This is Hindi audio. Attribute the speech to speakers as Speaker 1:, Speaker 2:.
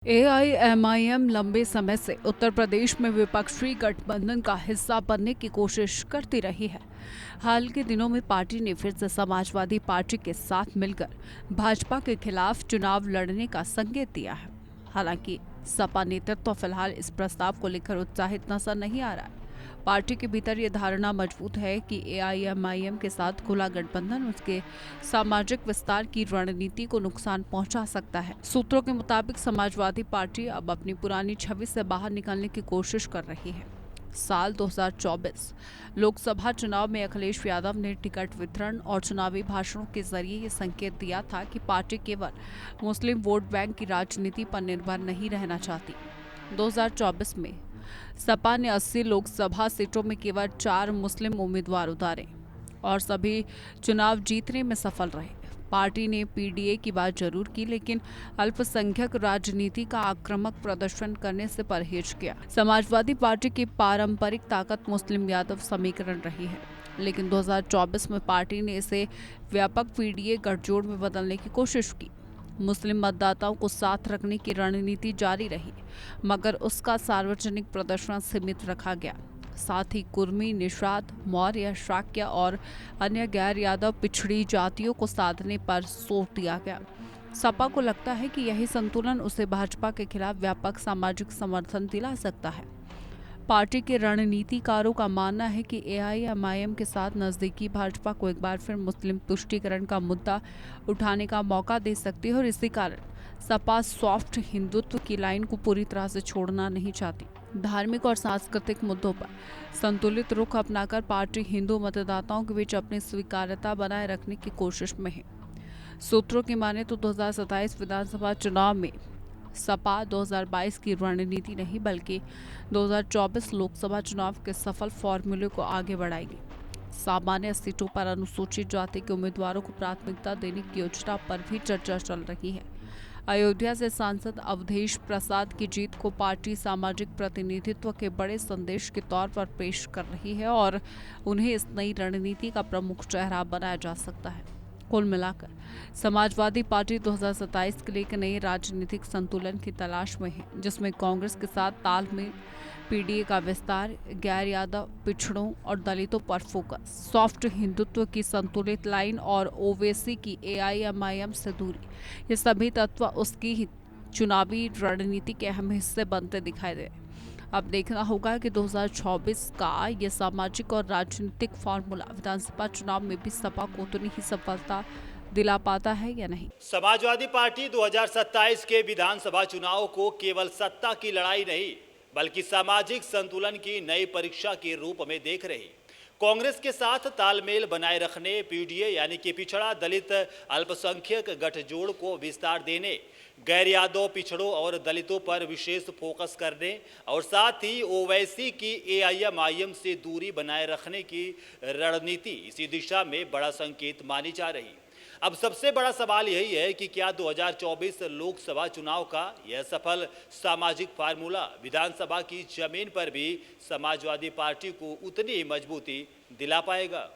Speaker 1: एआईएमआईएम लंबे समय से उत्तर प्रदेश में विपक्षी गठबंधन का हिस्सा बनने की कोशिश करती रही है। हाल के दिनों में पार्टी ने फिर से समाजवादी पार्टी के साथ मिलकर भाजपा के खिलाफ चुनाव लड़ने का संकेत दिया है। हालांकि सपा नेतृत्व फिलहाल इस प्रस्ताव को लेकर उत्साहित नजर नहीं आ रहा है। पार्टी के भीतर ये धारणा मजबूत है कि एआईएमआईएम के साथ खुला गठबंधन उसके सामाजिक विस्तार की रणनीति को नुकसान पहुंचा सकता है। सूत्रों के मुताबिक समाजवादी पार्टी अब अपनी पुरानी छवि से बाहर निकलने की कोशिश कर रही है। साल 2024 लोकसभा चुनाव में अखिलेश यादव ने टिकट वितरण और चुनावी भाषणों के जरिए ये संकेत दिया था कि पार्टी केवल मुस्लिम वोट बैंक की राजनीति पर निर्भर नहीं रहना चाहती। 2024 में सपा ने 80 लोकसभा सीटों में केवल 4 मुस्लिम उम्मीदवार उतारे और सभी चुनाव जीतने में सफल रहे। पार्टी ने पीडीए की बात जरूर की, लेकिन अल्पसंख्यक राजनीति का आक्रामक प्रदर्शन करने से परहेज किया। समाजवादी पार्टी की पारंपरिक ताकत मुस्लिम यादव समीकरण रही है, लेकिन 2024 में पार्टी ने इसे व्यापक पीडीए गठजोड़ में बदलने की कोशिश की। मुस्लिम मतदाताओं को साथ रखने की रणनीति जारी रही, मगर उसका सार्वजनिक प्रदर्शन सीमित रखा गया। साथ ही कुर्मी, निषाद, मौर्य, शाक्य और अन्य गैर यादव पिछड़ी जातियों को साधने पर जोर दिया गया। सपा को लगता है कि यही संतुलन उसे भाजपा के खिलाफ व्यापक सामाजिक समर्थन दिला सकता है। पार्टी के रणनीतिकारों का मानना है कि एआईएमआईएम के साथ नजदीकी भाजपा को एक बार फिर मुस्लिम तुष्टीकरण का मुद्दा उठाने का मौका दे सकती है और इसी कारण सपा सॉफ्ट हिंदुत्व की लाइन को पूरी तरह से छोड़ना नहीं चाहती। धार्मिक और सांस्कृतिक मुद्दों पर संतुलित रुख अपनाकर पार्टी हिंदू मतदाताओं के बीच अपनी स्वीकार्यता बनाए रखने की कोशिश में है। सूत्रों की माने तो 2027 विधानसभा चुनाव में सपा 2022 की रणनीति नहीं बल्कि 2024 लोकसभा चुनाव के सफल फॉर्मूले को आगे बढ़ाएगी। सामान्य सीटों पर अनुसूचित जाति के उम्मीदवारों को प्राथमिकता देने की योजना पर भी चर्चा चल रही है। अयोध्या से सांसद अवधेश प्रसाद की जीत को पार्टी सामाजिक प्रतिनिधित्व के बड़े संदेश के तौर पर पेश कर रही है और उन्हें इस नई रणनीति का प्रमुख चेहरा बनाया जा सकता है। कुल मिलाकर समाजवादी पार्टी 2027 के लिए एक नए राजनीतिक संतुलन की तलाश में है, जिसमें कांग्रेस के साथ तालमेल, पीडीए का विस्तार, गैर यादव, पिछड़ों और दलितों पर फोकस, सॉफ्ट हिंदुत्व की संतुलित लाइन और ओवैसी की एआईएमआईएम से दूरी, ये सभी तत्व उसकी चुनावी रणनीति के अहम हिस्से बनते दिखाई दे। अब देखना होगा कि 2024 का ये सामाजिक और राजनीतिक फॉर्मूला विधानसभा चुनाव में भी सपा को उतनी ही सफलता दिला पाता है या नहीं।
Speaker 2: समाजवादी पार्टी 2027 के विधानसभा चुनाव को केवल सत्ता की लड़ाई नहीं बल्कि सामाजिक संतुलन की नई परीक्षा के रूप में देख रही। कांग्रेस के साथ तालमेल बनाए रखने, पीडीए यानी कि पिछड़ा दलित अल्पसंख्यक गठजोड़ को विस्तार देने, गैर यादव, पिछड़ों और दलितों पर विशेष फोकस करने और साथ ही ओवैसी की एआईएमआईएम से दूरी बनाए रखने की रणनीति इसी दिशा में बड़ा संकेत मानी जा रही। अब सबसे बड़ा सवाल यही है कि क्या 2024 लोकसभा चुनाव का यह सफल सामाजिक फार्मूला विधानसभा की जमीन पर भी समाजवादी पार्टी को उतनी ही मजबूती दिला पाएगा।